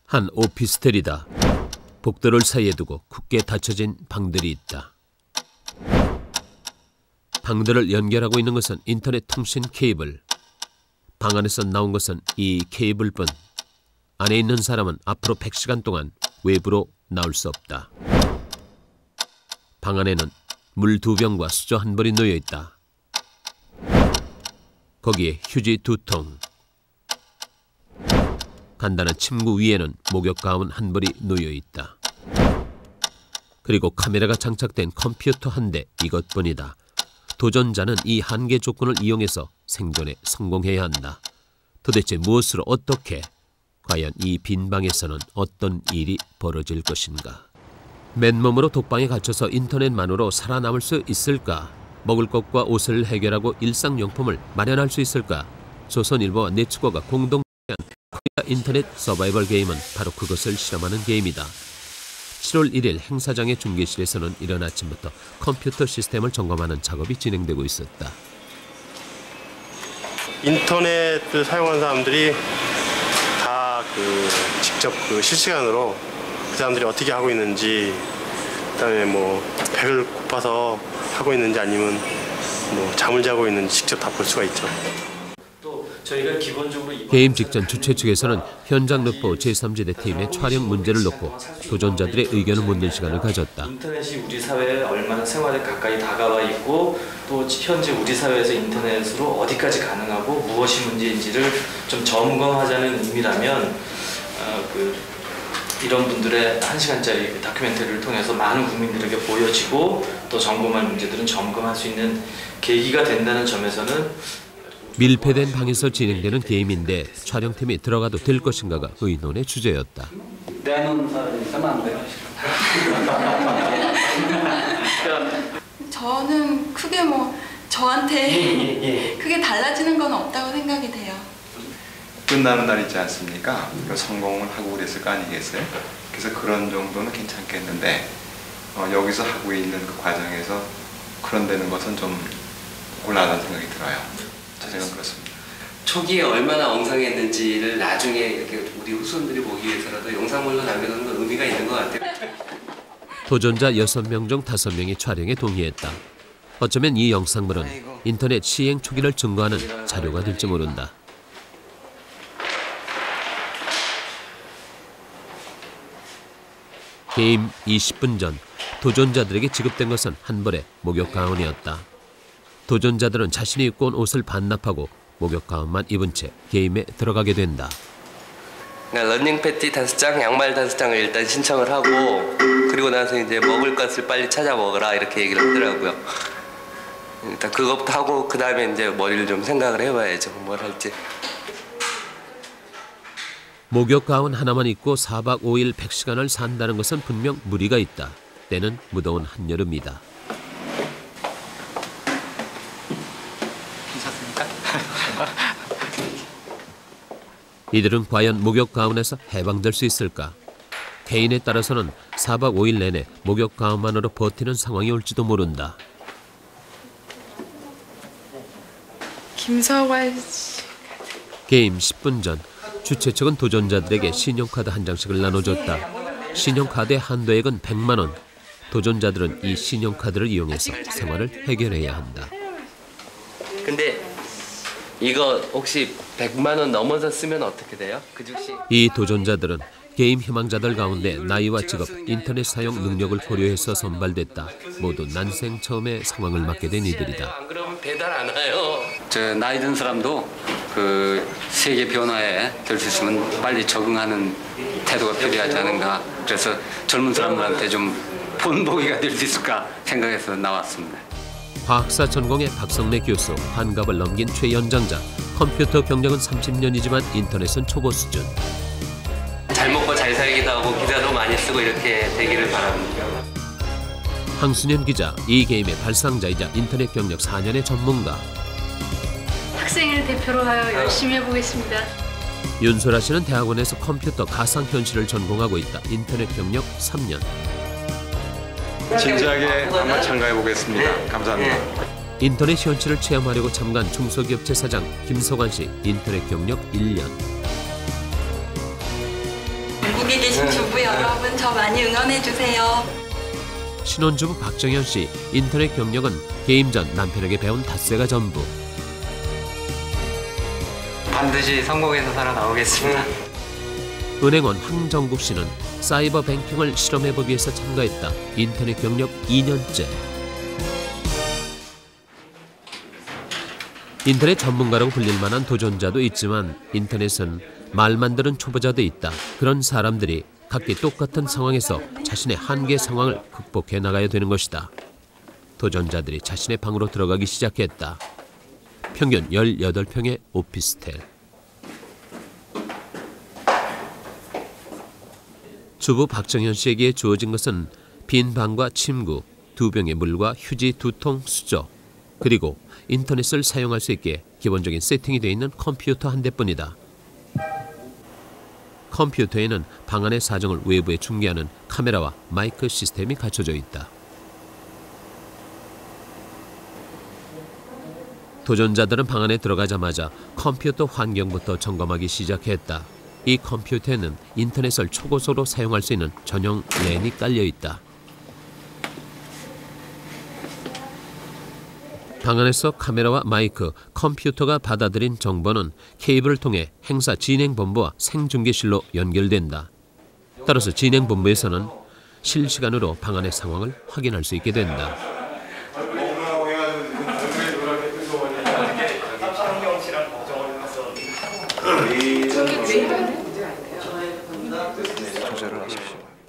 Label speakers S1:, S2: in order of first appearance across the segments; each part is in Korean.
S1: 한 오피스텔이다. 복도를 사이에 두고 굳게 닫혀진 방들이 있다. 방들을 연결하고 있는 것은 인터넷 통신 케이블. 방 안에서 나온 것은 이 케이블뿐. 안에 있는 사람은 앞으로 100시간 동안 외부로 나올 수 없다. 방 안에는 물 2병과 수저 1벌이 놓여 있다. 거기에 휴지 2통. 간단한 침구 위에는 목욕 가운 1벌이 놓여 있다. 그리고 카메라가 장착된 컴퓨터 1대, 이것뿐이다. 도전자는 이 한계 조건을 이용해서 생존에 성공해야 한다. 도대체 무엇으로 어떻게? 과연 이 빈 방에서는 어떤 일이 벌어질 것인가? 맨몸으로 독방에 갇혀서 인터넷만으로 살아남을 수 있을까? 먹을 것과 옷을 해결하고 일상용품을 마련할 수 있을까? 조선일보와 네츠코가 공동 코리아 인터넷 서바이벌 게임은 바로 그것을 실험하는 게임이다. 7월 1일 행사장의 중계실에서는 이른 아침부터 컴퓨터 시스템을 점검하는 작업이 진행되고 있었다.
S2: 인터넷을 사용하는 사람들이 다 직접 실시간으로 그 사람들이 어떻게 하고 있는지, 그다음에 뭐 배를 고파서 하고 있는지 아니면 뭐 잠을 자고 있는지 직접 다 볼 수가 있죠.
S3: 저희가 기본적으로
S1: 게임 직전 주최 측에서는 현장 르포 제3지대 팀의 촬영 문제를 놓고 도전자들의 의견을 묻는 시간을 가졌다.
S3: 인터넷이 우리 사회에 얼마나 생활에 가까이 다가와 있고 또 현재 우리 사회에서 인터넷으로 어디까지 가능하고 무엇이 문제인지를 좀 점검하자는 의미라면 이런 분들의 1시간짜리 다큐멘터리를 통해서 많은 국민들에게 보여지고 또 점검할 문제들은 점검할 수 있는 계기가 된다는 점에서는
S1: 밀폐된 방에서 진행되는 게임인데 촬영팀이 들어가도 될 것인가가 의논의 주제였다.
S4: 내놓은 사람이 있으면 안 돼요.
S5: 저는 크게 저한테 크게 달라지는 건 없다고 생각이 돼요.
S6: 끝나는 날 있지 않습니까? 성공을 하고 그랬을 거 아니겠어요? 그래서 그런 정도는 괜찮겠는데 여기서 하고 있는 그 과정에서 그런 데는 것은 좀 곤란하다는 생각이 들어요. 저는 그렇습니다.
S7: 초기에 얼마나 엉성했는지를 나중에 이렇게 우리 후손들이 보기 위해서라도 영상물로 남겨놓는 건 의미가 있는 것 같아요.
S1: 도전자 6명 중 5명이 촬영에 동의했다. 어쩌면 이 영상물은 인터넷 시행 초기를 증거하는 자료가 될지 모른다. 게임 20분 전 도전자들에게 지급된 것은 1벌의 목욕 가운이었다. 도전자들은 자신이 입고 온 옷을 반납하고 목욕 가운만 입은 채 게임에 들어가게 된다.
S7: 러닝 패티 5장, 양말 5장을 일단 신청을 하고 그리고 나서 이제 먹을 것을 빨리 찾아 먹으라 이렇게 얘기를 하더라고요. 일단 그것부터 하고 그 다음에 이제 머리를 좀 생각을 해봐야죠. 뭘 할지.
S1: 목욕 가운 하나만 입고 4박 5일 100시간을 산다는 것은 분명 무리가 있다. 때는 무더운 한여름이다. 이들은 과연 목욕 가운에서 해방될 수 있을까? 개인에 따라서는 4박 5일 내내 목욕 가운만으로 버티는 상황이 올지도 모른다.
S5: 김서관 씨.
S1: 게임 10분 전 주최 측은 도전자들에게 신용카드 1장씩을 나눠줬다. 신용카드의 한도액은 100만 원. 도전자들은 이 신용카드를 이용해서 생활을 해결해야 한다.
S7: 근데 이거 혹시 100만 원 넘어서 쓰면 어떻게 돼요? 그 즉시
S1: 이 도전자들은 게임 희망자들 가운데 나이와 직업, 인터넷 사용 능력을 고려해서 선발됐다. 모두 난생 처음의 상황을 맞게 된 이들이다.
S7: 안 그러면 배달 안 와요.
S4: 저 나이 든 사람도 그 세계 변화에 될 수 있으면 빨리 적응하는 태도가 필요하지 않은가. 그래서 젊은 사람들한테 좀 본보기가 될 수 있을까 생각해서 나왔습니다.
S1: 과학사 전공의 박성래 교수, 환갑을 넘긴 최연장자. 컴퓨터 경력은 30년이지만 인터넷은 초보 수준.
S7: 잘 먹고 잘 살기도 하고 기사도 많이 쓰고 이렇게 되기를 바랍니다.
S1: 황순현 기자, 이 게임의 발상자이자 인터넷 경력 4년의 전문가.
S8: 학생을 대표로 하여 열심히 해보겠습니다.
S1: 윤소라 씨는 대학원에서 컴퓨터 가상현실을 전공하고 있다. 인터넷 경력 3년.
S6: 진지하게 한번 참가해 보겠습니다. 감사합니다.
S1: 인터넷 현실을 체험하려고 참가한 중소기업체 사장 김서관 씨, 인터넷 경력 1년.
S5: 전국에 계신 주부 여러분, 저 많이 응원해 주세요.
S1: 신혼주부 박정현 씨 인터넷 경력은 게임 전 남편에게 배운 닷새가 전부.
S9: 반드시 성공해서 살아나오겠습니다.
S1: 은행원 황정국 씨는 사이버 뱅킹을 실험해보기 위해서 참가했다. 인터넷 경력 2년째. 인터넷 전문가라고 불릴 만한 도전자도 있지만 인터넷은 말만 들은 초보자도 있다. 그런 사람들이 각기 똑같은 상황에서 자신의 한계 상황을 극복해 나가야 되는 것이다. 도전자들이 자신의 방으로 들어가기 시작했다. 평균 18평의 오피스텔. 주부 박정현 씨에게 주어진 것은 빈 방과 침구, 2병의 물과 휴지 2통 수저, 그리고 인터넷을 사용할 수 있게 기본적인 세팅이 되어 있는 컴퓨터 한 대뿐이다. 컴퓨터에는 방 안의 사정을 외부에 중계하는 카메라와 마이크 시스템이 갖춰져 있다. 도전자들은 방 안에 들어가자마자 컴퓨터 환경부터 점검하기 시작했다. 이 컴퓨터에는 인터넷을 초고속으로 사용할 수 있는 전용 랜이 깔려 있다. 방 안에서 카메라와 마이크, 컴퓨터가 받아들인 정보는 케이블을 통해 행사 진행본부와 생중계실로 연결된다. 따라서 진행본부에서는 실시간으로 방 안의 상황을 확인할 수 있게 된다.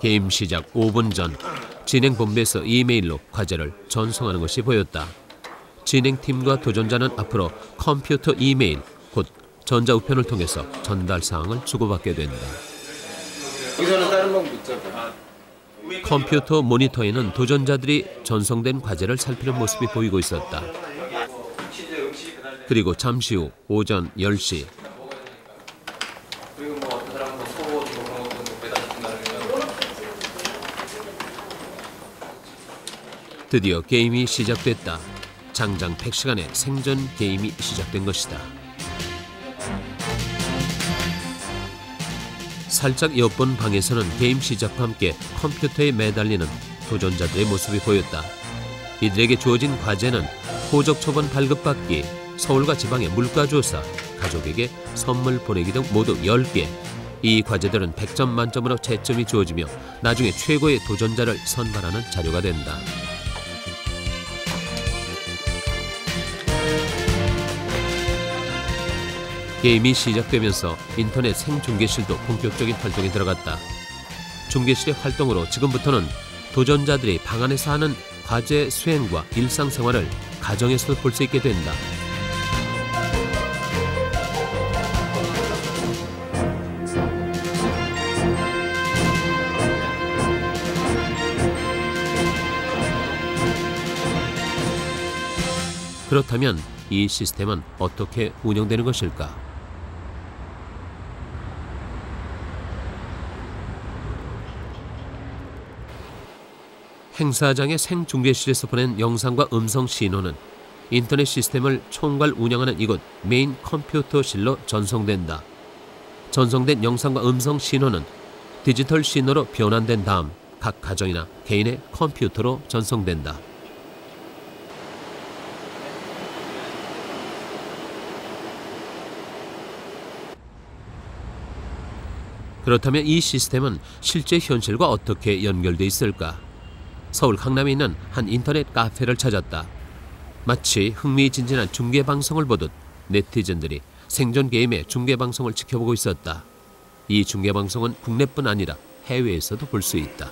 S1: 게임 시작 5분 전 진행본부에서 이메일로 과제를 전송하는 것이 보였다. 진행팀과 도전자는 앞으로 컴퓨터 이메일, 곧 전자우편을 통해서 전달 사항을 주고받게 된다. 컴퓨터 모니터에는 도전자들이 전송된 과제를 살피는 모습이 보이고 있었다. 그리고 잠시 후 오전 10시. 드디어 게임이 시작됐다. 장장 100시간의 생존 게임이 시작된 것이다. 살짝 엿본 방에서는 게임 시작과 함께 컴퓨터에 매달리는 도전자들의 모습이 보였다. 이들에게 주어진 과제는 호적 초본 발급받기, 서울과 지방의 물가조사, 가족에게 선물 보내기 등 모두 10개. 이 과제들은 100점 만점으로 채점이 주어지며 나중에 최고의 도전자를 선발하는 자료가 된다. 게임이 시작되면서 인터넷 생중계실도 본격적인 활동에 들어갔다. 중계실의 활동으로 지금부터는 도전자들이 방 안에서 하는 과제 수행과 일상생활을 가정에서도 볼 수 있게 된다. 그렇다면 이 시스템은 어떻게 운영되는 것일까? 행사장의 생중계실에서 보낸 영상과 음성 신호는 인터넷 시스템을 총괄 운영하는 이곳 메인 컴퓨터실로 전송된다. 전송된 영상과 음성 신호는 디지털 신호로 변환된 다음 각 가정이나 개인의 컴퓨터로 전송된다. 그렇다면 이 시스템은 실제 현실과 어떻게 연결돼 있을까? 서울 강남에 있는 한 인터넷 카페를 찾았다. 마치 흥미진진한 중계방송을 보듯 네티즌들이 생존 게임의 중계방송을 지켜보고 있었다. 이 중계방송은 국내뿐 아니라 해외에서도 볼 수 있다.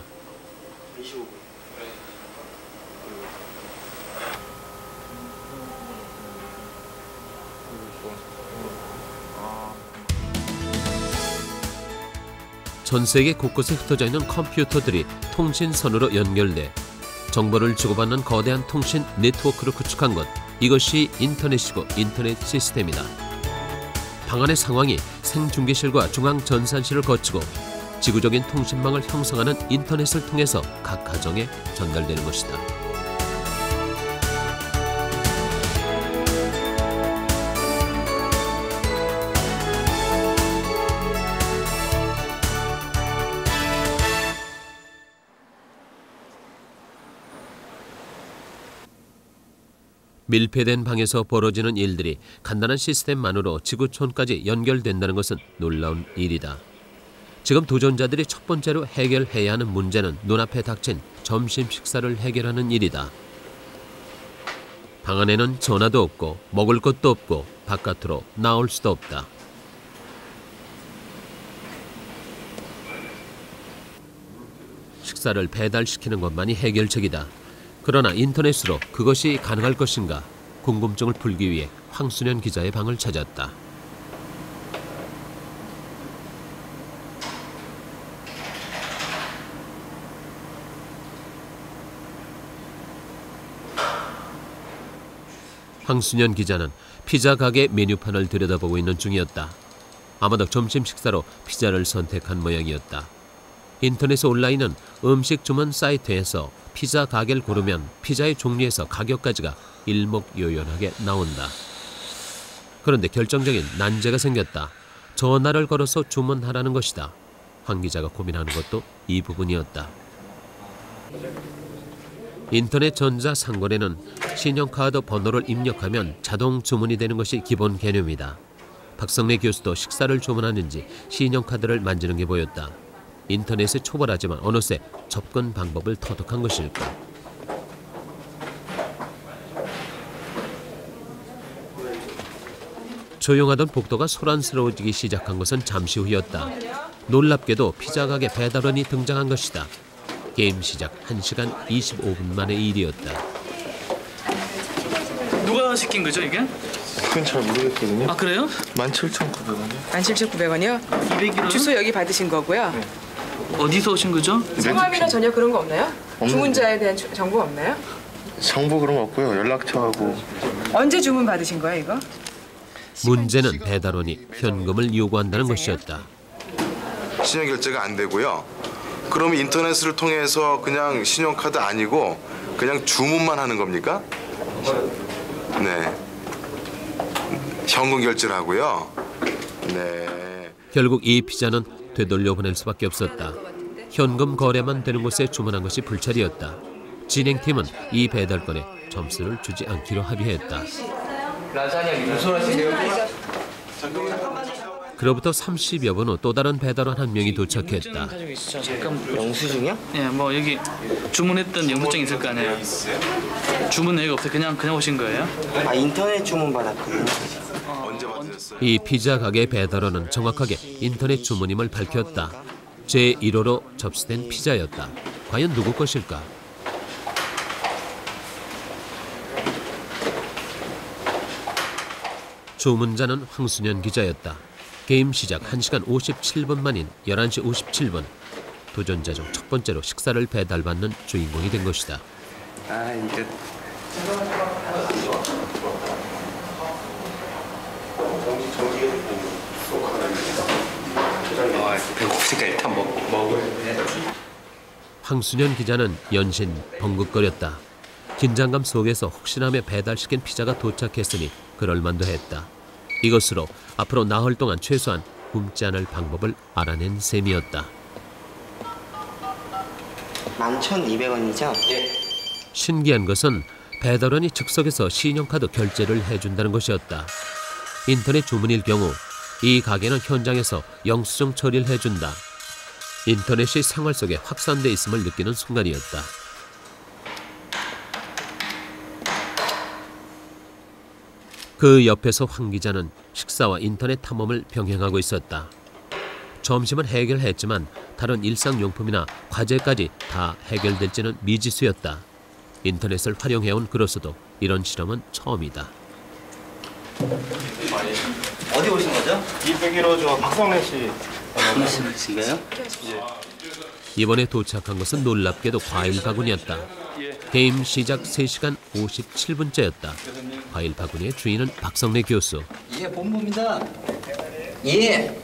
S1: 전 세계 곳곳에 흩어져 있는 컴퓨터들이 통신선으로 연결돼 정보를 주고받는 거대한 통신 네트워크를 구축한 것, 이것이 인터넷이고 인터넷 시스템이다. 방 안의 상황이 생중계실과 중앙전산실을 거치고 지구적인 통신망을 형성하는 인터넷을 통해서 각 가정에 전달되는 것이다. 밀폐된 방에서 벌어지는 일들이 간단한 시스템만으로 지구촌까지 연결된다는 것은 놀라운 일이다. 지금 도전자들이 첫 번째로 해결해야 하는 문제는 눈앞에 닥친 점심 식사를 해결하는 일이다. 방 안에는 전화도 없고 먹을 것도 없고 바깥으로 나올 수도 없다. 식사를 배달시키는 것만이 해결책이다. 그러나 인터넷으로 그것이 가능할 것인가 궁금증을 풀기 위해 황순현 기자의 방을 찾았다. 황순현 기자는 피자 가게 메뉴판을 들여다보고 있는 중이었다. 아마도 점심 식사로 피자를 선택한 모양이었다. 인터넷에 올라있는 음식 주문 사이트에서 피자 가게를 고르면 피자의 종류에서 가격까지가 일목요연하게 나온다. 그런데 결정적인 난제가 생겼다. 전화를 걸어서 주문하라는 것이다. 황 기자가 고민하는 것도 이 부분이었다. 인터넷 전자상거래는 신용카드 번호를 입력하면 자동 주문이 되는 것이 기본 개념이다. 박성래 교수도 식사를 주문하는지 신용카드를 만지는 게 보였다. 인터넷에 초벌하지만 어느새 접근 방법을 터득한 것일까. 조용하던 복도가 소란스러워지기 시작한 것은 잠시 후였다. 놀랍게도 피자 가게 배달원이 등장한 것이다. 게임 시작 1시간 25분 만의 일이었다.
S10: 누가 시킨 거죠, 이게?
S2: 그건 잘 모르겠거든요.
S10: 아, 그래요?
S2: 17,900원이요.
S11: 17,900원이요?
S10: 200g?
S11: 주소 여기 받으신 거고요.
S2: 네.
S10: 어디서 오신 거죠?
S11: 성함이나 전혀 그런 거 없나요? 주문자에 대한 정보 없나요?
S2: 정보 그런 거 없고요. 연락처하고.
S11: 언제 주문 받으신 거예요, 이거?
S1: 문제는 배달원이 현금을 요구한다는 것이었다.
S12: 신용 결제가 안 되고요. 그럼 인터넷을 통해서 그냥 신용카드 아니고 그냥 주문만 하는 겁니까? 네. 현금 결제를 하고요. 네.
S1: 결국 이 피자는 되돌려 보낼 수밖에 없었다. 현금 거래만 되는 곳에 주문한 것이 불찰이었다. 진행팀은 이 배달건에 점수를 주지 않기로 합의했다. 그로부터 30여 분 후 또 다른 배달원 한 명이 도착했다.
S10: 영수증이요? 예, 뭐 여기 주문했던 영수증 있을 거 아니에요. 주문 내역 없어요. 그냥 오신 거예요?
S13: 아, 인터넷 주문 받았거든요.
S12: 언제 받으셨어요?
S1: 이 피자 가게 배달원은 정확하게 인터넷 주문임을 밝혔다. 제1호로 접수된 피자였다. 과연 누구 것일까? 주문자는 황순현 기자였다. 게임 시작 1시간 57분 만인 11시 57분. 도전자 중 첫 번째로 식사를 배달받는 주인공이 된 것이다.
S4: 아, 이제 배고프니까 일단 먹어야 돼.
S1: 황순현 기자는 연신 벙긋거렸다. 긴장감 속에서 혹시나며 배달시킨 피자가 도착했으니 그럴만도 했다. 이것으로 앞으로 나흘 동안 최소한 굶지 않을 방법을 알아낸 셈이었다.
S13: 11,200원이죠?
S1: 예. 신기한 것은 배달원이 즉석에서 신용카드 결제를 해준다는 것이었다. 인터넷 주문일 경우 이 가게는 현장에서 영수증 처리를 해준다. 인터넷이 생활 속에 확산돼 있음을 느끼는 순간이었다. 그 옆에서 황 기자는 식사와 인터넷 탐험을 병행하고 있었다. 점심은 해결했지만 다른 일상용품이나 과제까지 다 해결될지는 미지수였다. 인터넷을 활용해온 그로서도 이런 실험은 처음이다.
S13: 어디 오신 거죠?
S2: 201호 박성래 씨.
S13: 씨인가요?
S1: 이번에 도착한 것은 놀랍게도 과일 바구니였다. 게임 시작 3시간 57분째였다. 과일 바구니의 주인은 박성래 교수.
S13: 예, 본부입니다. 예.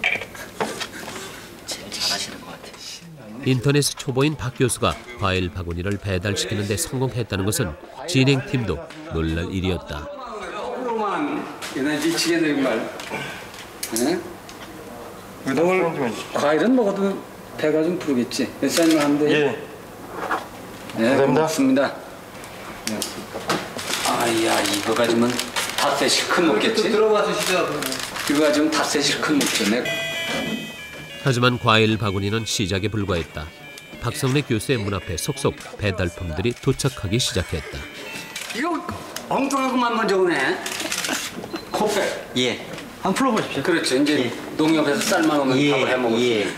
S13: 제일 잘하시는 것 같아요.
S1: 인터넷 초보인 박 교수가 과일 바구니를 배달시키는 데 성공했다는 것은 진행팀도 놀랄 일이었다.
S4: 얘네 미치겠네 정말. 오늘 과일은 먹어도 배가 좀 부르겠지. 몇 살이면 하는데?
S2: 예.
S4: 네, 고맙습니다. 아야 이거 가지면 닷새 실컷 먹겠지?
S9: 들어봐 주시죠.
S4: 이거 가지면 닷새 실컷 먹겠네.
S1: 하지만 과일 바구니는 시작에 불과했다. 박성래 교수의 문 앞에 속속 배달품들이 도착하기 시작했다.
S4: 이거 엉뚱하고만 먼저 오네. 코페.
S13: 예. 한번 풀어보십시오.
S4: 그렇죠. 이제 농협에서 삶아놓은 밥을 해먹었지.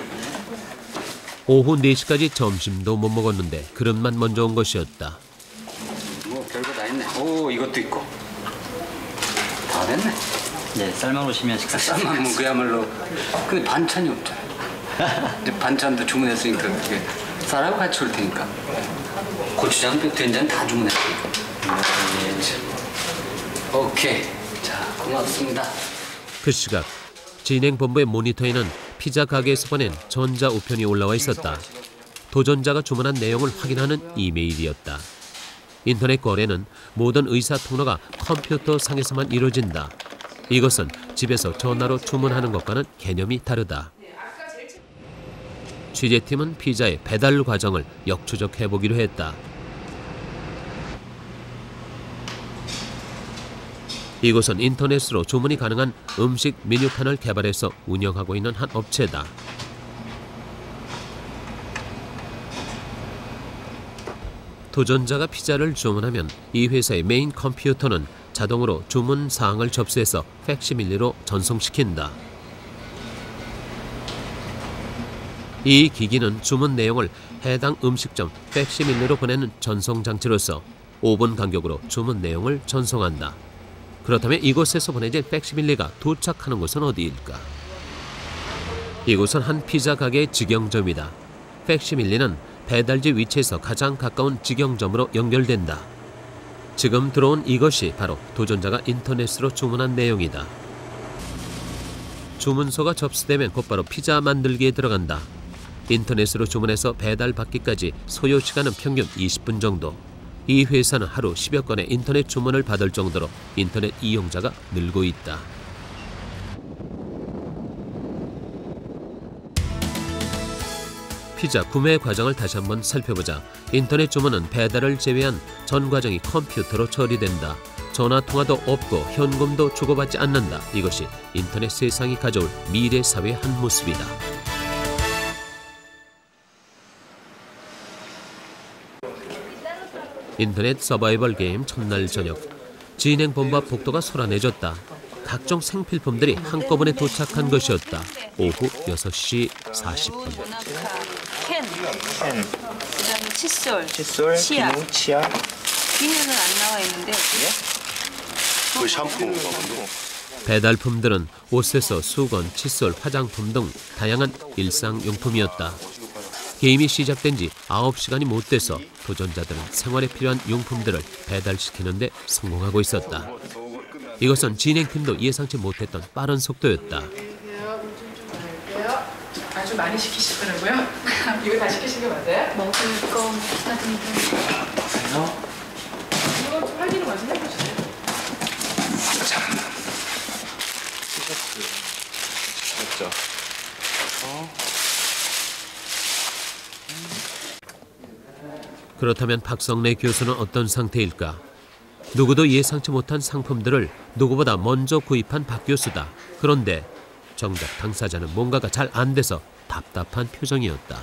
S1: 오후 4시까지 점심도 못 먹었는데 그릇만 먼저 온 것이었다.
S4: 뭐 별거 다 있네. 오 이것도 있고. 다 됐네.
S13: 네, 삶아놓으시면 식사.
S4: 삶아놓으면 그야말로. 근데 반찬이 없잖아. 이제 반찬도 주문했으니까 그게 쌀하고 같이 올 테니까. 고추장, 된장 다 주문했으니까. 오케이. 자, 고맙습니다.
S1: 그 시각 진행본부의 모니터에는 피자 가게에서 보낸 전자우편이 올라와 있었다. 도전자가 주문한 내용을 확인하는 이메일이었다. 인터넷 거래는 모든 의사 통로가 컴퓨터 상에서만 이루어진다. 이것은 집에서 전화로 주문하는 것과는 개념이 다르다. 취재팀은 피자의 배달 과정을 역추적해보기로 했다. 이곳은 인터넷으로 주문이 가능한 음식 메뉴판을 개발해서 운영하고 있는 한 업체다. 도전자가 피자를 주문하면 이 회사의 메인 컴퓨터는 자동으로 주문 사항을 접수해서 팩시밀리로 전송시킨다. 이 기기는 주문 내용을 해당 음식점 팩시밀리로 보내는 전송 장치로서 5분 간격으로 주문 내용을 전송한다. 그렇다면 이곳에서 보내질 팩시밀리가 도착하는 곳은 어디일까? 이곳은 한 피자 가게의 직영점이다. 팩시밀리는 배달지 위치에서 가장 가까운 직영점으로 연결된다. 지금 들어온 이것이 바로 도전자가 인터넷으로 주문한 내용이다. 주문서가 접수되면 곧바로 피자 만들기에 들어간다. 인터넷으로 주문해서 배달받기까지 소요 시간은 평균 20분 정도. 이 회사는 하루 10여 건의 인터넷 주문을 받을 정도로 인터넷 이용자가 늘고 있다. 피자 구매 과정을 다시 한번 살펴보자. 인터넷 주문은 배달을 제외한 전 과정이 컴퓨터로 처리된다. 전화 통화도 없고 현금도 주고받지 않는다. 이것이 인터넷 세상이 가져올 미래 사회의 한 모습이다. 인터넷 서바이벌 게임 첫날 저녁, 진행본부 앞 복도가 소란해졌다. 각종 생필품들이 한꺼번에 도착한 것이었다. 오후 6시 40분.
S14: 캔, 그다음에 칫솔, 치약.
S2: 치약.
S14: 비누는 안 나와 있는데.
S2: 그 샴푸.
S1: 배달품들은 옷에서 수건, 칫솔, 화장품 등 다양한 일상용품이었다. 게임이 시작된 지 9시간이 못 돼서 도전자들은 생활에 필요한 용품들을 배달시키는 데 성공하고 있었다. 이것은 진행팀도 예상치 못했던 빠른 속도였다.
S11: 아주 많이 시키시더라고요. 이거 다 시키신 게 맞아요?
S8: 먹을 거 비슷합니다.
S11: 이거 좀 확인을 먼저 해보시죠.
S2: 맞죠?
S1: 그렇다면 박성래 교수는 어떤 상태일까? 누구도 예상치 못한 상품들을 누구보다 먼저 구입한 박 교수다. 그런데 정작 당사자는 뭔가가 잘 안 돼서 답답한 표정이었다.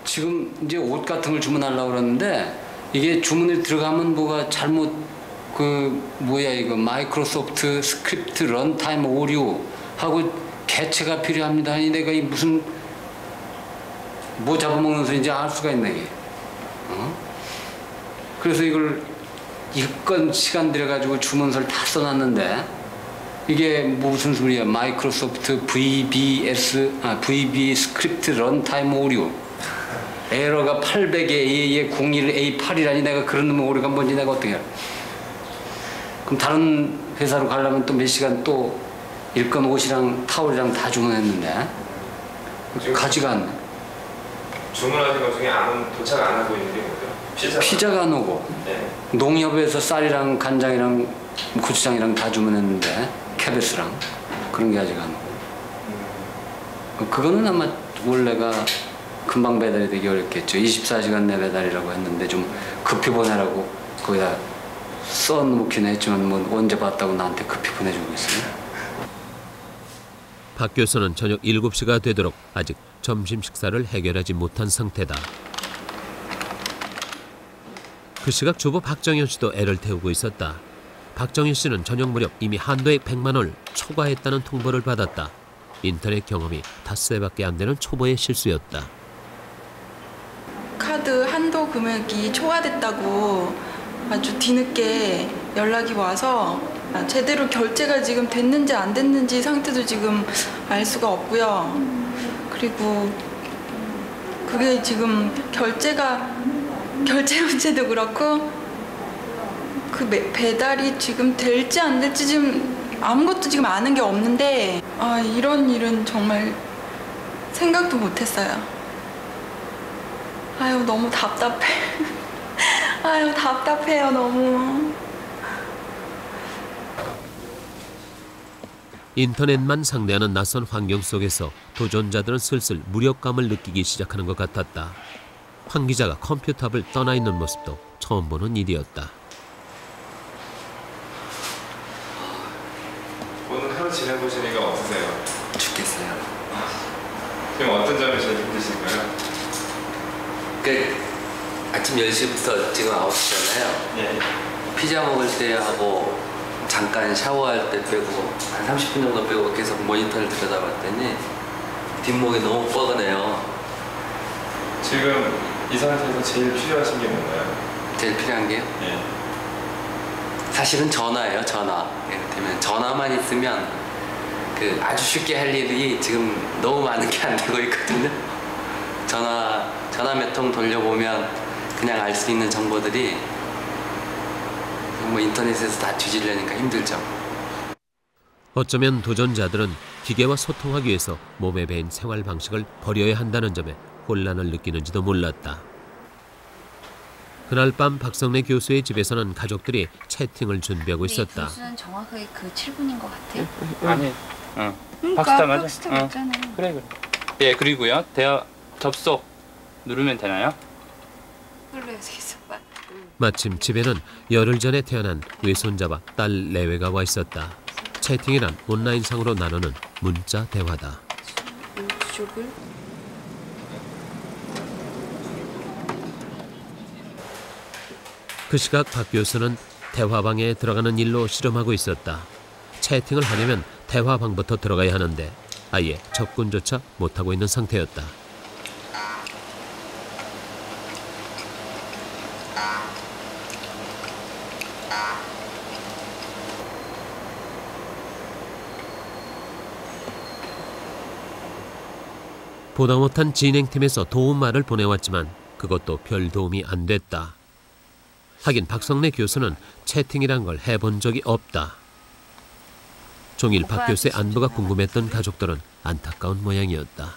S4: 지금 이제 옷 같은 걸 주문하려고 그러는데 이게 주문이 들어가면 뭐가 잘못 이거 마이크로소프트 스크립트 런타임 오류 하고 개체가 필요합니다. 아니 내가 이 무슨 뭐 잡아먹는 소리인지 알 수가 있네 이게. 그래서 이걸 일건 시간 들여가지고 주문서를 다 써놨는데 이게 무슨 소리야? 마이크로소프트 VB 스크립트 런타임 오류. 에러가 800A, 01A8이라니 내가 그런 놈의 오류가 뭔지 내가 어떻게 알아? 그럼 다른 회사로 가려면 또 몇 시간 또 일건 옷이랑 타올이랑 다 주문했는데 가지가 않네.
S15: 주문하신 것 중에 도착 안 하고 있는 게 뭐죠?
S4: 피자가 안 오고
S15: 네.
S4: 농협에서 쌀이랑 간장이랑 고추장이랑 다 주문했는데 캐베스랑 그런 게 아직 안 오고. 그거는 아마 원래가 금방 배달이 되기 어렵겠죠. 24시간 내 배달이라고 했는데 좀 급히 보내라고 거기다 써놓긴 했지만 뭐 언제 봤다고 나한테 급히 보내주고 있어요.
S1: 박 교수는 저녁 7시가 되도록 아직 점심 식사를 해결하지 못한 상태다. 그 시각 주부 박정현 씨도 애를 태우고 있었다. 박정현 씨는 저녁 무렵 이미 한도의 100만 원을 초과했다는 통보를 받았다. 인터넷 경험이 닷새밖에 안 되는 초보의 실수였다.
S5: 카드 한도 금액이 초과됐다고 아주 뒤늦게 연락이 와서 제대로 결제가 지금 됐는지 안 됐는지 상태도 지금 알 수가 없고요. 그리고 그게 지금 결제 문제도 그렇고 그 배달이 지금 될지 안 될지 지금 아무것도 지금 아는 게 없는데 이런 일은 정말 생각도 못했어요. 아유 너무 답답해. 아유 답답해요 너무.
S1: 인터넷만 상대하는 낯선 환경 속에서 도전자들은 슬슬 무력감을 느끼기 시작하는 것 같았다. 황 기자가 컴퓨터 앞을 떠나 있는 모습도 처음 보는 일이었다.
S15: 오늘 하루 지내보시니까 어떠세요?
S7: 죽겠어요.
S15: 지금 어떤 점이 제일 힘드신가요?
S7: 아침 10시부터 지금 9시잖아요.
S15: 네.
S7: 피자 먹을 때 하고 잠깐 샤워할 때 빼고 한 30분 정도 빼고 계속 모니터를 들여다봤더니 뒷목이 너무 뻐근해요.
S15: 지금 이 상태에서 제일 필요하신 게 뭔가요?
S7: 제일 필요한 게요?
S15: 네.
S7: 사실은 전화예요, 전화. 이를테면 전화만 있으면 아주 쉽게 할 일이 지금 너무 많은 게 안 되고 있거든요. 전화 몇 통 돌려보면 그냥 알 수 있는 정보들이 뭐 인터넷에서 다 뒤지려니까 힘들죠.
S1: 어쩌면 도전자들은 기계와 소통하기 위해서 몸에 배인 생활 방식을 버려야 한다는 점에 혼란을 느끼는지도 몰랐다. 그날 밤 박성래 교수의 집에서는 가족들이 채팅을 준비하고 있었다.
S8: 교수는 정확하게 그 7분인 것 같아요.
S10: 아니, 박스타 맞아.
S8: 맞잖아요.
S10: 그래. 예, 그리고요. 대화 접속 누르면 되나요?
S8: 눌러야 되겠어.
S1: 마침 집에는 열흘 전에 태어난 외손자와 딸 내외가 와 있었다. 채팅이란 온라인상으로 나누는 문자 대화다. 그 시각 박 교수는 대화방에 들어가는 일로 실험하고 있었다. 채팅을 하려면 대화방부터 들어가야 하는데 아예 접근조차 못하고 있는 상태였다. 보다 못한 진행팀에서 도움말을 보내왔지만 그것도 별 도움이 안 됐다. 하긴 박성래 교수는 채팅이란 걸 해본 적이 없다. 종일 박 교수의 안부가 궁금했던 가족들은 안타까운 모양이었다.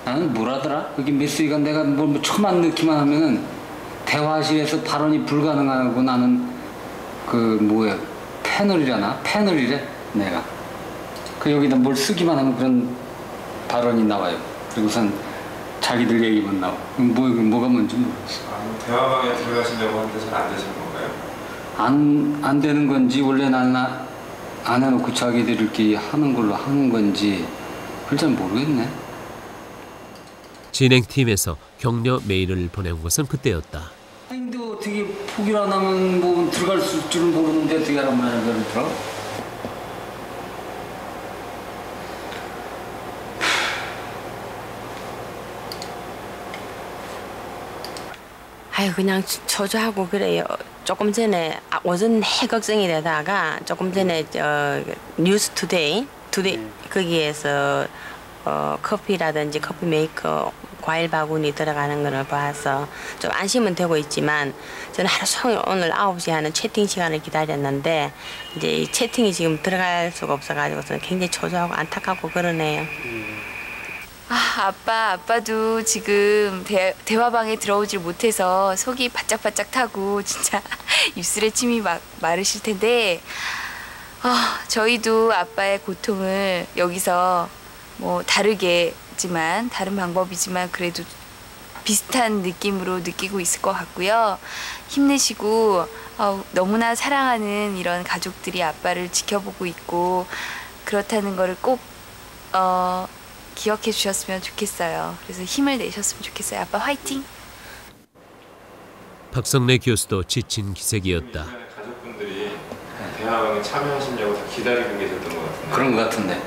S4: 나는 뭐라더라? 여기 메시지가 내가 뭐 처만 넣기만 하면은 대화실에서 발언이 불가능하고 나는 패널이래 내가. 여기다 뭘 쓰기만 하면 그런 발언이 나와요. 그리고선 자기들 얘기만 나와. 뭐가 뭔지 모르겠어.
S15: 대화방에 들어가시려고 하는데 잘 안 되시는 건가요?
S4: 안 되는 건지 원래 나는 안 해놓고 자기들 이렇게 하는 걸로 하는 건지 그걸 잘 모르겠네.
S1: 진행팀에서 격려 메일을 보내온 것은 그때였다.
S4: 아니 근데 어떻게 포기를 안 하면 뭐 들어갈 줄은 모르는데 어떻게 하란 말이야 그러더라?
S14: 아유 그냥 저주하고 그래요. 조금 전에 오전 해걱정이 되다가 조금 전에 뉴스 투데이 거기에서 커피라든지 커피 메이커 과일 바구니 들어가는 걸 봐서 좀 안심은 되고 있지만 저는 하루 종일 오늘 9시에 하는 채팅 시간을 기다렸는데 이제 이 채팅이 지금 들어갈 수가 없어가지고 저는 굉장히 초조하고 안타깝고 그러네요.
S8: 아빠도 지금 대화방에 들어오질 못해서 속이 바짝바짝 타고 진짜 입술에 침이 막 마르실 텐데 저희도 아빠의 고통을 여기서 뭐 다르겠지만 다른 방법이지만 그래도 비슷한 느낌으로 느끼고 있을 것 같고요. 힘내시고 너무나 사랑하는 이런 가족들이 아빠를 지켜보고 있고 그렇다는 거를 꼭 기억해 주셨으면 좋겠어요. 그래서 힘을 내셨으면 좋겠어요. 아빠 화이팅!
S1: 박성래 교수도 지친 기색이었다.
S15: 가족분들이 대화방에 참여하시려고 다 기다리고 계셨던 것 같은데.
S4: 그런 것 같은데.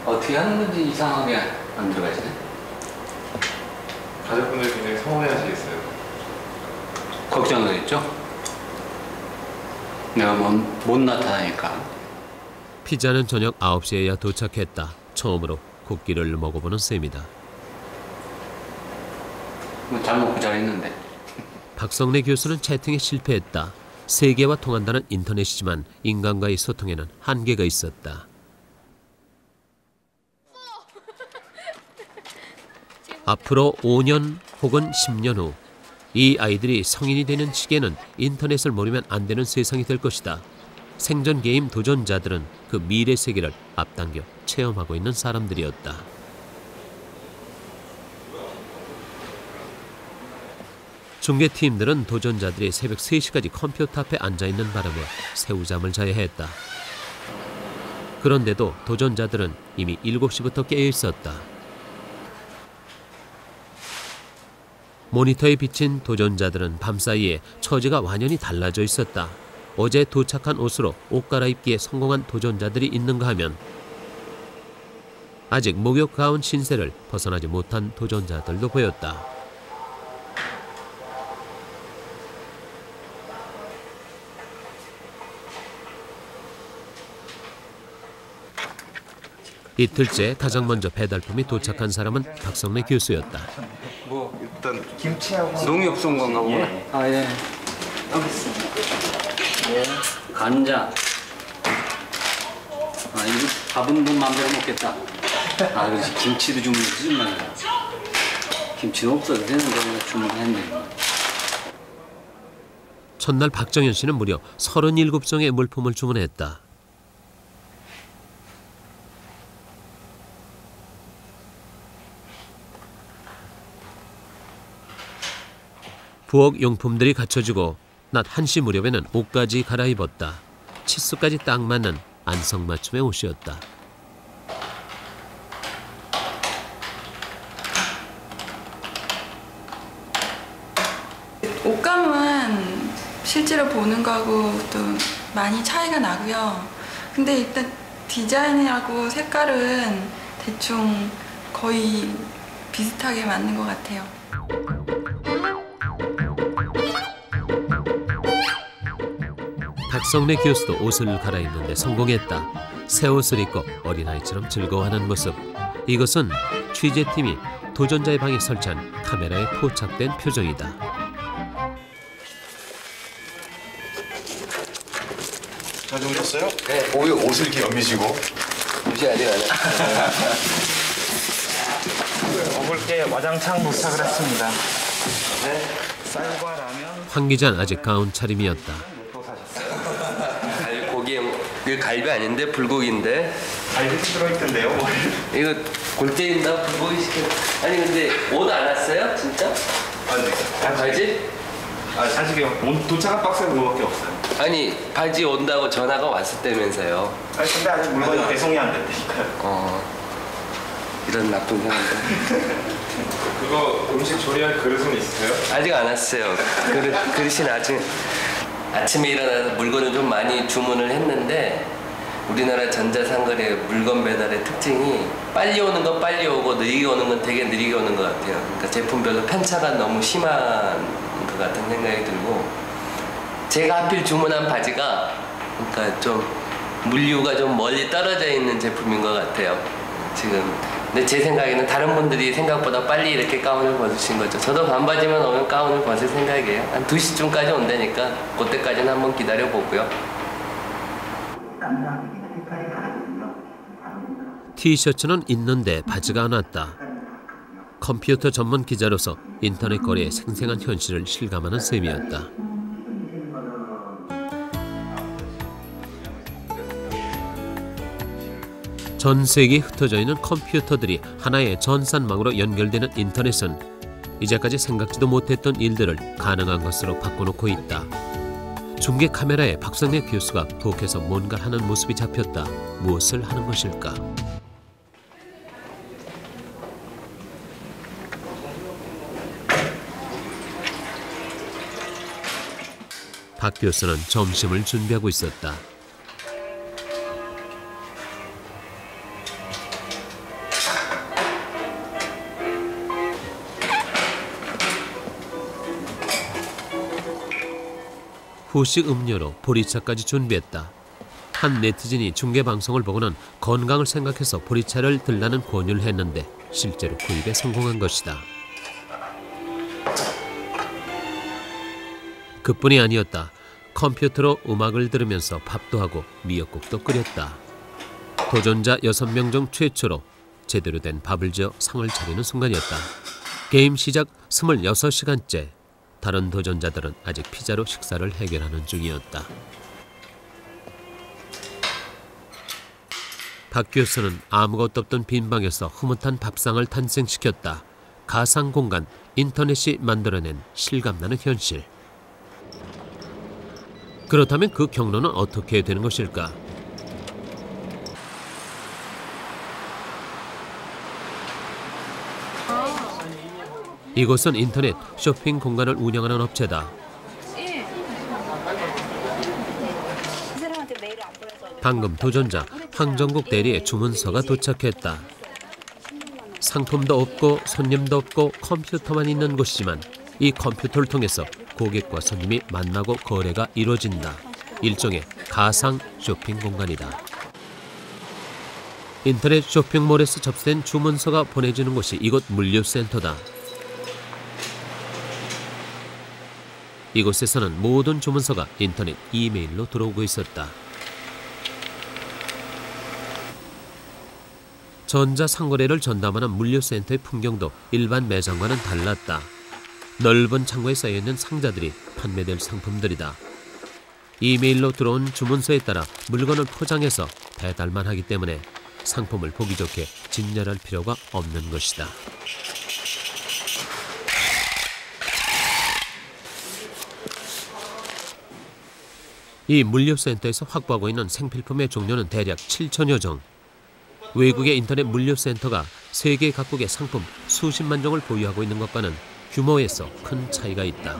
S4: 어떻게 하는 건지 이상하게 안 들어가지네.
S15: 가족분들이 굉장히 서운해하시겠어요.
S4: 걱정하겠죠? 내가 못 나타나니까.
S1: 피자는 저녁 9시에야 도착했다. 처음으로 국기를 먹어보는 셈이다.
S4: 잘 먹고 잘했는데.
S1: 박성래 교수는 채팅에 실패했다. 세계와 통한다는 인터넷이지만 인간과의 소통에는 한계가 있었다. 앞으로 5년 혹은 10년 후 이 아이들이 성인이 되는 시기에는 인터넷을 모르면 안 되는 세상이 될 것이다. 생존 게임 도전자들은 그 미래 세계를 앞당겨 체험하고 있는 사람들이었다. 중계팀들은 도전자들이 새벽 3시까지 컴퓨터 앞에 앉아있는 바람에 새우잠을 자야 했다. 그런데도 도전자들은 이미 7시부터 깨어 있었다. 모니터에 비친 도전자들은 밤사이에 처지가 완연히 달라져 있었다. 어제 도착한 옷으로 옷 갈아입기에 성공한 도전자들이 있는가 하면 아직 목욕 가운 신세를 벗어나지 못한 도전자들도 보였다. 이틀째 가장 먼저 배달품이 도착한 사람은 박성래 교수였다.
S4: 뭐 일단 김치하고 농협 쏜 건가 보네.
S9: 예. 아 예. 알겠습니다. 예. 간장. 이거 밥은 뭐 마음대로 먹겠다. 그렇지. 김치도 주문했지. 김치는 없어도 되는데 주문했네.
S1: 첫날 박정현 씨는 무려 37종의 물품을 주문했다. 부엌 용품들이 갖춰지고 낮 1시 무렵에는 옷까지 갈아입었다. 치수까지 딱 맞는 안성맞춤의 옷이었다.
S5: 옷감은 실제로 보는 거하고 또 많이 차이가 나고요. 근데 일단 디자인하고 색깔은 대충 거의 비슷하게 맞는 것 같아요.
S1: 박성래 교수도 옷을 갈아입는데 성공했다. 새 옷을 입고 어린아이처럼 즐거워하는 모습. 이것은 취재팀이 도전자의 방에 설치한 카메라에 포착된 표정이다.
S12: 잘 주무셨어요? 네. 왜 옷을 이렇게 연미시고?
S7: 무시 아직 안 해.
S9: 먹을 게 와장창 도착을 했습니다. 네. 쌀과 라면.
S1: 황 기자는 아직 가운 차림이었다.
S7: 이거 갈비 아닌데 불고기인데.
S9: 갈비 들어있던데요?
S7: 이거 골대인다 불고기 시켜. 아니 근데 옷 안 왔어요? 진짜?
S9: 네.
S7: 바지?
S9: 아직요. 도착한 박스가 그거밖에 없어요.
S7: 아니 바지 온다고 전화가 왔었다면서요.
S9: 근데 아직 물건이 배송이 안 됐다니까요.
S7: 이런 나쁜 사람들.
S15: 그거 음식 조리할 그릇은 있으세요?
S7: 아직 안 왔어요. 그릇이 아직. 아침에 일어나서 물건을 좀 많이 주문을 했는데 우리나라 전자상거래 물건 배달의 특징이 빨리 오는 건 빨리 오고 느리게 오는 건 되게 느리게 오는 것 같아요. 그러니까 제품별로 편차가 너무 심한 것 같은 생각이 들고 제가 하필 주문한 바지가 그러니까 좀 물류가 좀 멀리 떨어져 있는 제품인 것 같아요. 지금. 근데 제 생각에는 다른 분들이 생각보다 빨리 이렇게 가운을 벗으신 거죠. 저도 반바지만 오면 가운을 벗을 생각이에요. 한 2시쯤까지 온다니까 그때까지는 한번 기다려보고요.
S1: 티셔츠는 있는데 바지가 안 왔다. 컴퓨터 전문 기자로서 인터넷 거래의 생생한 현실을 실감하는 셈이었다. 전 세계에 흩어져 있는 컴퓨터들이 하나의 전산망으로 연결되는 인터넷은 이제까지 생각지도 못했던 일들을 가능한 것으로 바꿔놓고 있다. 중계 카메라에 박성래 교수가 북에서 뭔가 하는 모습이 잡혔다. 무엇을 하는 것일까? 박 교수는 점심을 준비하고 있었다. 후식 음료로 보리차까지 준비했다. 한 네티즌이 중계방송을 보고는 건강을 생각해서 보리차를 들라는 권유를 했는데 실제로 구입에 성공한 것이다. 그뿐이 아니었다. 컴퓨터로 음악을 들으면서 밥도 하고 미역국도 끓였다. 도전자 6명 중 최초로 제대로 된 밥을 지어 상을 차리는 순간이었다. 게임 시작 26시간째. 다른 도전자들은 아직 피자로 식사를 해결하는 중이었다. 박 교수는 아무것도 없던 빈방에서 흐뭇한 밥상을 탄생시켰다. 가상 공간, 인터넷이 만들어낸 실감나는 현실. 그렇다면 그 경로는 어떻게 되는 것일까? 이곳은 인터넷 쇼핑 공간을 운영하는 업체다. 방금 도전자 황정국 대리의 주문서가 도착했다. 상품도 없고 손님도 없고 컴퓨터만 있는 곳이지만 이 컴퓨터를 통해서 고객과 손님이 만나고 거래가 이루어진다. 일종의 가상 쇼핑 공간이다. 인터넷 쇼핑몰에서 접수된 주문서가 보내지는 곳이 이곳 물류센터다. 이곳에서는 모든 주문서가 인터넷 이메일로 들어오고 있었다. 전자상거래를 전담하는 물류센터의 풍경도 일반 매장과는 달랐다. 넓은 창고에 쌓여있는 상자들이 판매될 상품들이다. 이메일로 들어온 주문서에 따라 물건을 포장해서 배달만 하기 때문에 상품을 보기 좋게 진열할 필요가 없는 것이다. 이 물류센터에서 확보하고 있는 생필품의 종류는 대략 7천여 종. 외국의 인터넷 물류센터가 세계 각국의 상품 수십만 종을 보유하고 있는 것과는 규모에서 큰 차이가 있다.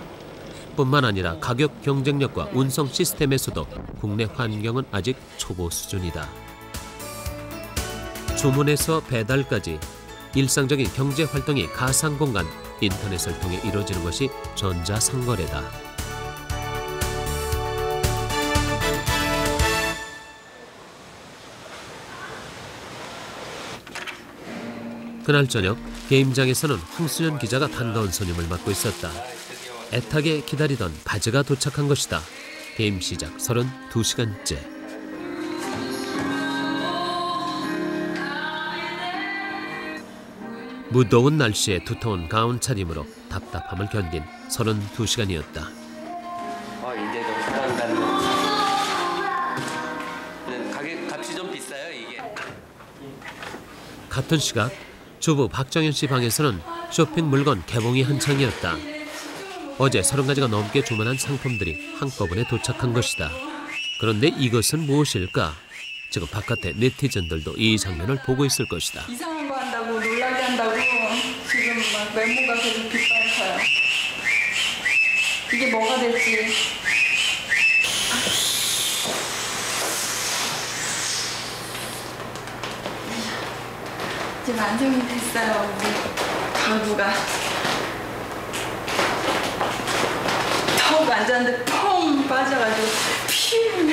S1: 뿐만 아니라 가격 경쟁력과 운송 시스템에서도 국내 환경은 아직 초보 수준이다. 주문에서 배달까지 일상적인 경제 활동이 가상 공간, 인터넷을 통해 이루어지는 것이 전자상거래다. 그날 저녁 게임장에서는 황수연 기자가 반가운 손님을 맡고 있었다. 애타게 기다리던 바지가 도착한 것이다. 게임 시작 32시간째. 무더운 날씨에 두터운 가운 차림으로 답답함을 견딘 32시간이었다.
S7: 이제 좀 불안감이. 값이 좀 비싸요 이게.
S1: 같은 시각 주부 박정현 씨 방에서는 쇼핑 물건 개봉이 한창이었다. 어제 30가지가 넘게 주문한 상품들이 한꺼번에 도착한 것이다. 그런데 이것은 무엇일까? 지금 바깥에 네티즌들도 이 장면을 보고 있을 것이다.
S5: 이상한 거 한다고 놀라게 한다고 지금 막 외모가 계속 빗발쳐요. 이게 뭐가 될지. 이제 완성이 됐어요. 우리 가구가. 턱 앉았는데 펑 빠져가지고 피우.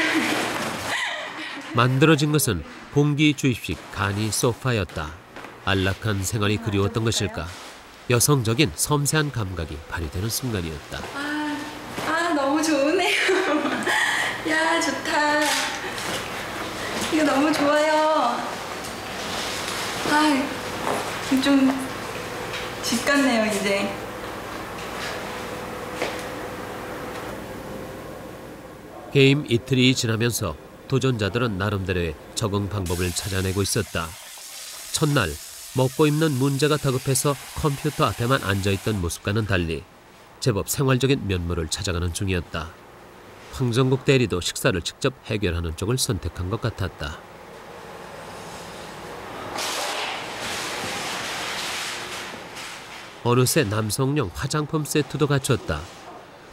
S1: 만들어진 것은 공기 주입식 간이 소파였다. 안락한 생활이 그리웠던 것일까? 여성적인 섬세한 감각이 발휘되는 순간이었다.
S5: 너무 좋으네요. 야, 좋다. 이거 너무 좋아요. 좀 집 같네요, 이제.
S1: 게임 이틀이 지나면서 도전자들은 나름대로의 적응 방법을 찾아내고 있었다. 첫날 먹고 입는 문제가 다급해서 컴퓨터 앞에만 앉아있던 모습과는 달리 제법 생활적인 면모를 찾아가는 중이었다. 황정국 대리도 식사를 직접 해결하는 쪽을 선택한 것 같았다. 어느새 남성용 화장품 세트도 갖췄다.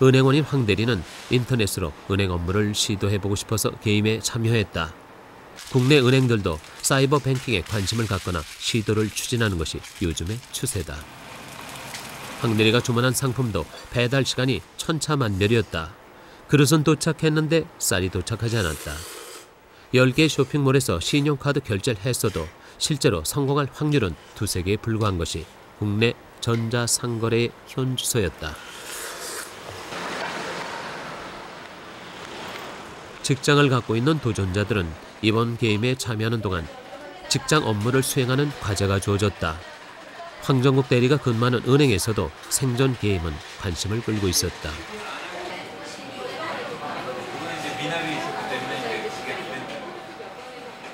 S1: 은행원인 황 대리는 인터넷으로 은행 업무를 시도해보고 싶어서 게임에 참여했다. 국내 은행들도 사이버 뱅킹에 관심을 갖거나 시도를 추진하는 것이 요즘의 추세다. 황 대리가 주문한 상품도 배달 시간이 천차만별이었다. 그릇은 도착했는데 쌀이 도착하지 않았다. 10개 쇼핑몰에서 신용카드 결제를 했어도 실제로 성공할 확률은 2~3개에 불과한 것이 국내 전자상거래의 현주소였다. 직장을 갖고 있는 도전자들은 이번 게임에 참여하는 동안 직장 업무를 수행하는 과제가 주어졌다. 황정국 대리가 근무하는 은행에서도 생존 게임은 관심을 끌고 있었다.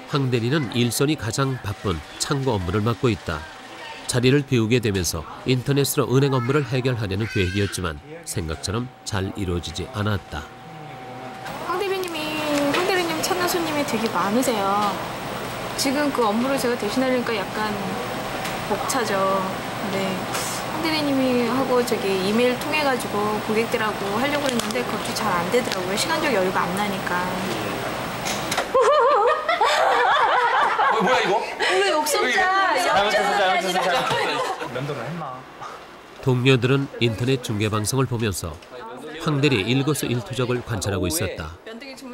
S1: 황 대리는 일선이 가장 바쁜 창구 업무를 맡고 있다. 자리를 비우게 되면서 인터넷으로 은행 업무를 해결하려는 계획이었지만 생각처럼 잘 이루어지지 않았다.
S16: 황 대리님 찾는 손님이 되게 많으세요. 지금 그 업무를 제가 대신하려니까 약간 벅차죠. 네. 황 대리님이 하고 이메일 통해 가지고 고객들하고 하려고 했는데 그것도 잘 안 되더라고요. 시간적 여유가 안 나니까.
S17: 뭐야 이거?
S16: 왜 욕설자?
S17: 면도를 했나?
S1: 동료들은 인터넷 중계 방송을 보면서 황 대리의 일거수일투족을 관찰하고 있었다.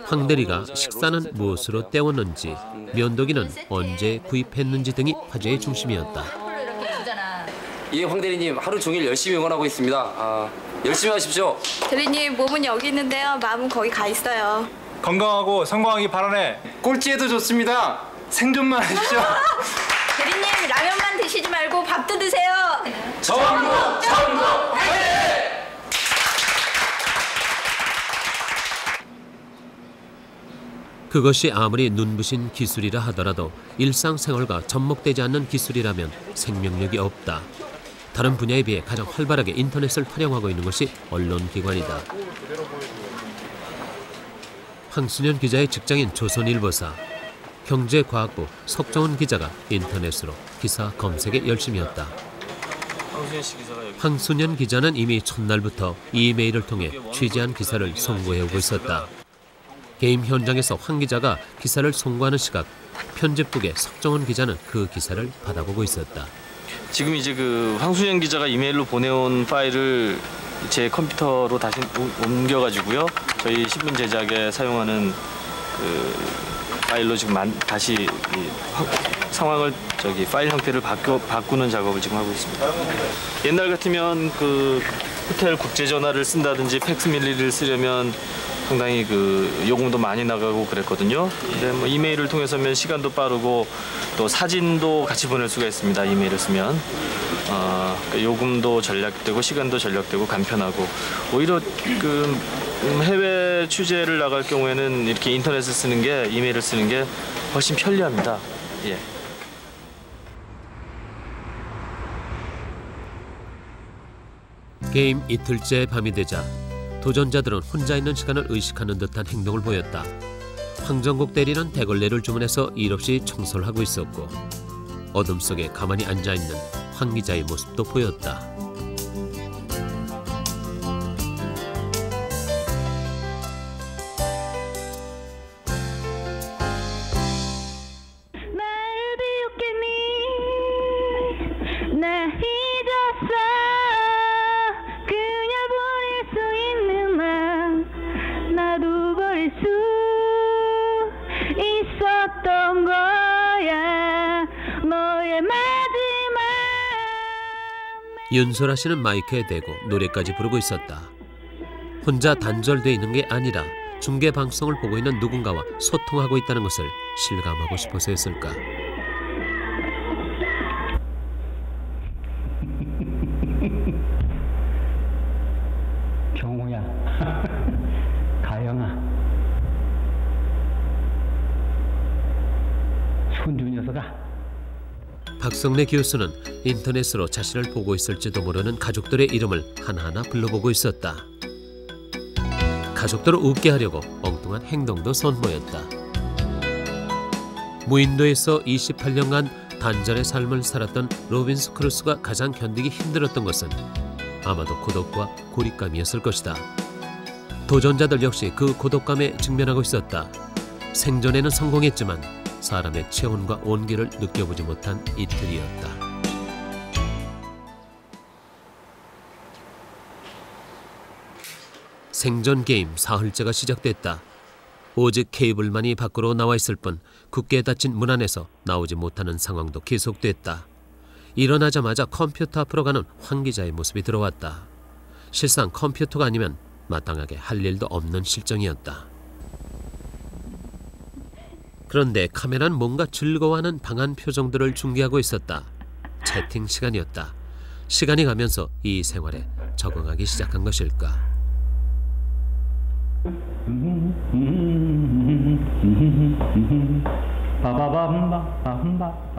S1: 황 대리가 식사는 무엇으로 때웠는지, 면도기는 언제 구입했는지 등이 화제의 중심이었다.
S18: 예, 황 대리님 하루 종일 열심히 응원하고 있습니다. 열심히 하십시오.
S16: 대리님 몸은 여기 있는데요. 마음은 거기 가 있어요.
S17: 건강하고 성공하기 바라네.
S18: 꼴찌해도 좋습니다. 생존만 하십시오.
S16: 대리님 라면만 드시지 말고 밥도 드세요.
S18: 전국 화이팅!
S1: 그것이 아무리 눈부신 기술이라 하더라도 일상생활과 접목되지 않는 기술이라면 생명력이 없다. 다른 분야에 비해 가장 활발하게 인터넷을 활용하고 있는 것이 언론기관이다. 황순현 기자의 직장인 조선일보사, 경제과학부 석정훈 기자가 인터넷으로 기사 검색에 열심이었다. 황순현 기자는 이미 첫날부터 이메일을 통해 취재한 기사를 송고해오고 있었다. 게임 현장에서 황 기자가 기사를 송고하는 시각, 편집국의 석정훈 기자는 그 기사를 받아보고 있었다.
S3: 지금 이제 그 황순현 기자가 이메일로 보내온 파일을 제 컴퓨터로 다시 옮겨가지고요. 저희 신문 제작에 사용하는 그 파일로 지금 다시 상황을 파일 형태를 바꾸는 작업을 지금 하고 있습니다. 옛날 같으면 그 호텔 국제 전화를 쓴다든지 팩스밀리를 쓰려면 상당히 그 요금도 많이 나가고 그랬거든요. 근데 뭐 이메일을 통해서면 시간도 빠르고 또 사진도 같이 보낼 수가 있습니다. 이메일을 쓰면 요금도 절약되고 시간도 절약되고 간편하고 오히려 그 해외 취재를 나갈 경우에는 이렇게 인터넷을 쓰는 게 이메일을 쓰는 게 훨씬 편리합니다. 예.
S1: 게임 이틀째 밤이 되자 도전자들은 혼자 있는 시간을 의식하는 듯한 행동을 보였다. 황정국 대리는 대걸레를 주문해서 일 없이 청소를 하고 있었고 어둠 속에 가만히 앉아있는 황 기자의 모습도 보였다.
S19: 나도 버릴 수 있어. 있었던 거야 너의 마지막.
S1: 윤소라 씨는 마이크에 대고 노래까지 부르고 있었다. 혼자 단절돼 있는 게 아니라 중계 방송을 보고 있는 누군가와 소통하고 있다는 것을 실감하고 싶어서였을까.
S9: 경호야, 가영아, 손주 녀석아.
S1: 박성래 교수는 인터넷으로 자신을 보고 있을지도 모르는 가족들의 이름을 하나하나 불러보고 있었다. 가족들을 웃게 하려고 엉뚱한 행동도 선보였다. 무인도에서 28년간 단절의 삶을 살았던 로빈스 크루스가 가장 견디기 힘들었던 것은 아마도 고독과 고립감이었을 것이다. 도전자들 역시 그 고독감에 직면하고 있었다. 생존에는 성공했지만 사람의 체온과 온기를 느껴보지 못한 이틀이었다. 생존 게임 사흘째가 시작됐다. 오직 케이블만이 밖으로 나와 있을 뿐 굳게 닫힌 문 안에서 나오지 못하는 상황도 계속됐다. 일어나자마자 컴퓨터 앞으로 가는 황 기자의 모습이 들어왔다. 실상 컴퓨터가 아니면 마땅하게 할 일도 없는 실정이었다. 그런데 카메라는 뭔가 즐거워하는 방한 표정들을 중계하고 있었다. 채팅 시간이었다. 시간이 가면서 이 생활에 적응하기 시작한 것일까.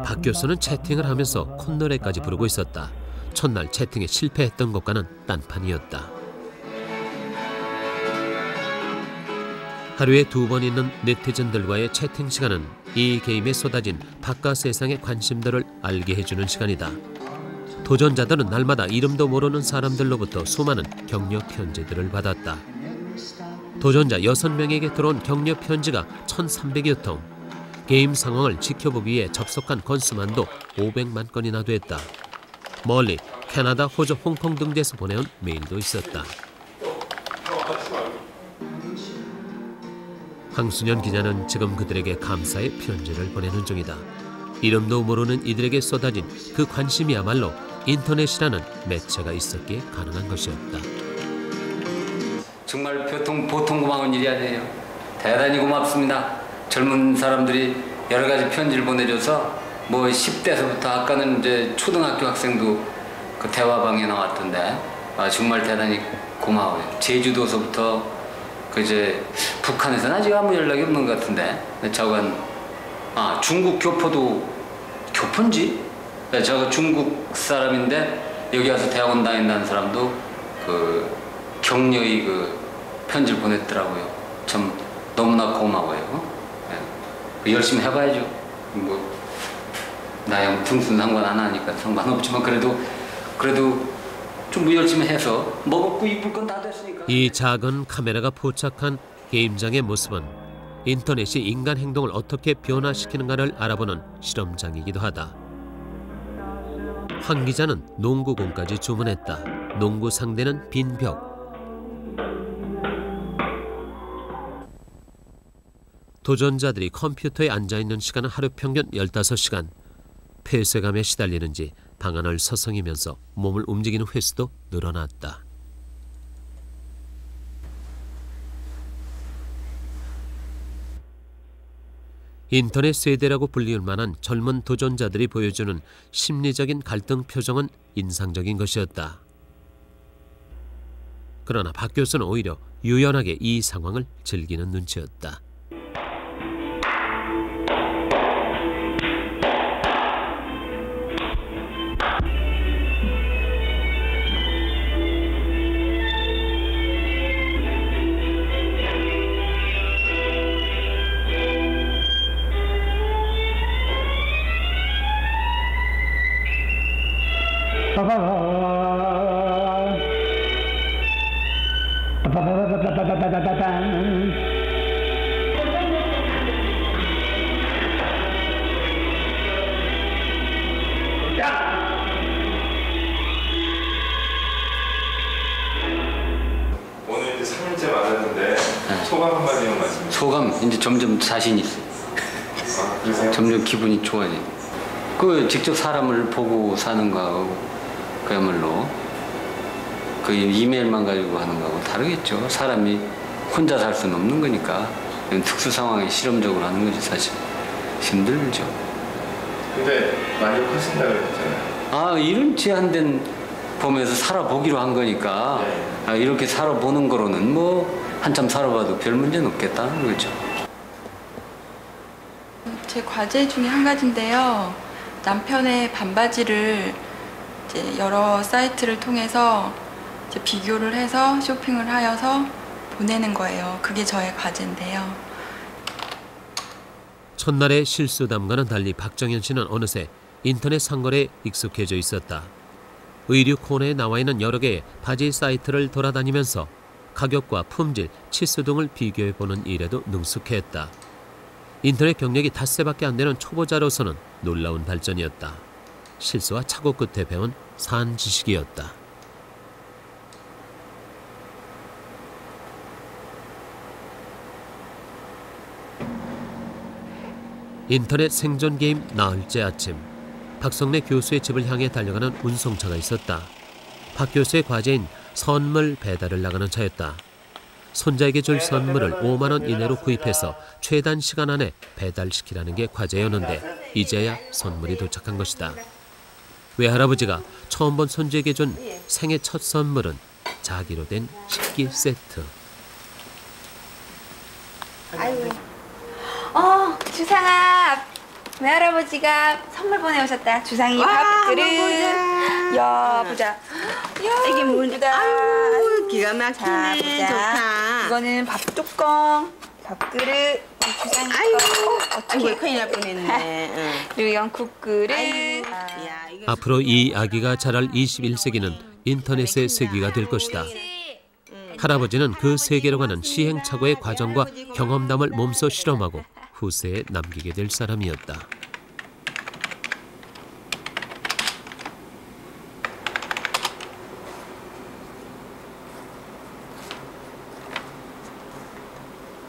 S1: 박 교수는 채팅을 하면서 콧노래까지 부르고 있었다. 첫날 채팅에 실패했던 것과는 딴판이었다. 하루에 2번 있는 네티즌들과의 채팅 시간은 이 게임에 쏟아진 바깥 세상의 관심들을 알게 해주는 시간이다. 도전자들은 날마다 이름도 모르는 사람들로부터 수많은 격려 편지들을 받았다. 도전자 6명에게 들어온 격려 편지가 1,300여 통. 게임 상황을 지켜보기 위해 접속한 건수만도 500만 건이나 됐다. 멀리 캐나다, 호주, 홍콩 등지에서 보내온 메일도 있었다. 황순현 기자는 지금 그들에게 감사의 편지를 보내는 중이다. 이름도 모르는 이들에게 쏟아진 그 관심이야말로 인터넷이라는 매체가 있었기에 가능한 것이었다.
S4: 정말 보통 고마운 일이 아니에요. 대단히 고맙습니다. 젊은 사람들이 여러 가지 편지를 보내줘서 뭐 10대서부터 아까는 이제 초등학교 학생도 그 대화방에 나왔던데 정말 대단히 고마워요. 제주도서부터 그 이제 북한에서는 아직 아무 연락이 없는 것 같은데 저건 중국 교포도 교포인지? 저거 중국 사람인데 여기 와서 대학원 다닌다는 사람도 그 격려의 그 편지를 보냈더라고요. 참 너무나 고마워요. 네. 열심히 해봐야죠. 뭐 나야 등수는 상관 안 하니까 상관없지만 그래도 좀 열심히 해서 먹고 입을 건 다 됐으니까.
S1: 이 작은 카메라가 포착한 게임장의 모습은 인터넷이 인간 행동을 어떻게 변화시키는가를 알아보는 실험장이기도 하다. 황 기자는 농구공까지 주문했다. 농구 상대는 빈 벽. 도전자들이 컴퓨터에 앉아있는 시간은 하루 평균 15시간. 폐쇄감에 시달리는지 방안을 서성이면서 몸을 움직이는 횟수도 늘어났다. 인터넷 세대라고 불리울 만한 젊은 도전자들이 보여주는 심리적인 갈등 표정은 인상적인 것이었다. 그러나 박 교수는 오히려 유연하게 이 상황을 즐기는 눈치였다.
S15: 오늘 이제 3일째 맞았는데 소감 한마디만 말씀해 주세요.
S4: 소감 이제 점점 자신 있어요.
S9: 점점 기분이 좋아지. 그 직접 사람을 보고 사는 거하고 그야말로 그 이메일만 가지고 하는 거하고 다르겠죠. 사람이 혼자 살 수는 없는 거니까 특수 상황에 실험적으로 하는 거지 사실. 힘들죠.
S15: 근데 만족하신다고 그랬잖아요.
S9: 이런 제한된 범위에서 살아보기로 한 거니까 이렇게 살아보는 거로는 뭐 한참 살아봐도 별 문제는 없겠다는 거죠.
S5: 제 과제 중에 한 가지인데요. 남편의 반바지를 이제 여러 사이트를 통해서 이제 비교를 해서 쇼핑을 하여서 보내는 거예요. 그게 저의 과제인데요.
S1: 첫날의 실수담과는 달리 박정현 씨는 어느새 인터넷 상거래에 익숙해져 있었다. 의류 코너에 나와 있는 여러 개의 바지 사이트를 돌아다니면서 가격과 품질, 치수 등을 비교해보는 일에도 능숙했다. 인터넷 경력이 닷새밖에 안 되는 초보자로서는 놀라운 발전이었다. 실수와 착오 끝에 배운 산 지식이었다. 인터넷 생존 게임 나흘째 아침, 박성래 교수의 집을 향해 달려가는 운송차가 있었다. 박 교수의 과제인 선물 배달을 나가는 차였다. 손자에게 줄 선물을 5만 원 이내로 구입해서 최단 시간 안에 배달시키라는 게 과제였는데 이제야 선물이 도착한 것이다. 외할아버지가 처음 본 손주에게 준 생애 첫 선물은 자기로 된 식기 세트.
S8: 아이고. 주상아, 외할아버지가 선물 보내오셨다. 주상이 밥그릇. 야, 보자.
S14: 이게 뭔가? 아유, 기가 막히네. 좋다.
S8: 이거는 밥 뚜껑, 밥그릇, 주상이 거.
S14: 어떻게 큰일 날 뻔했네.
S8: 그리고 이건 국그릇.
S1: 앞으로 이 아기가 자랄 21세기는 인터넷의 세기가 될 것이다. 할아버지는 그 세계로 가는 시행착오의 과정과 경험담을 몸소 실험하고 후세에 남기게 될 사람이었다.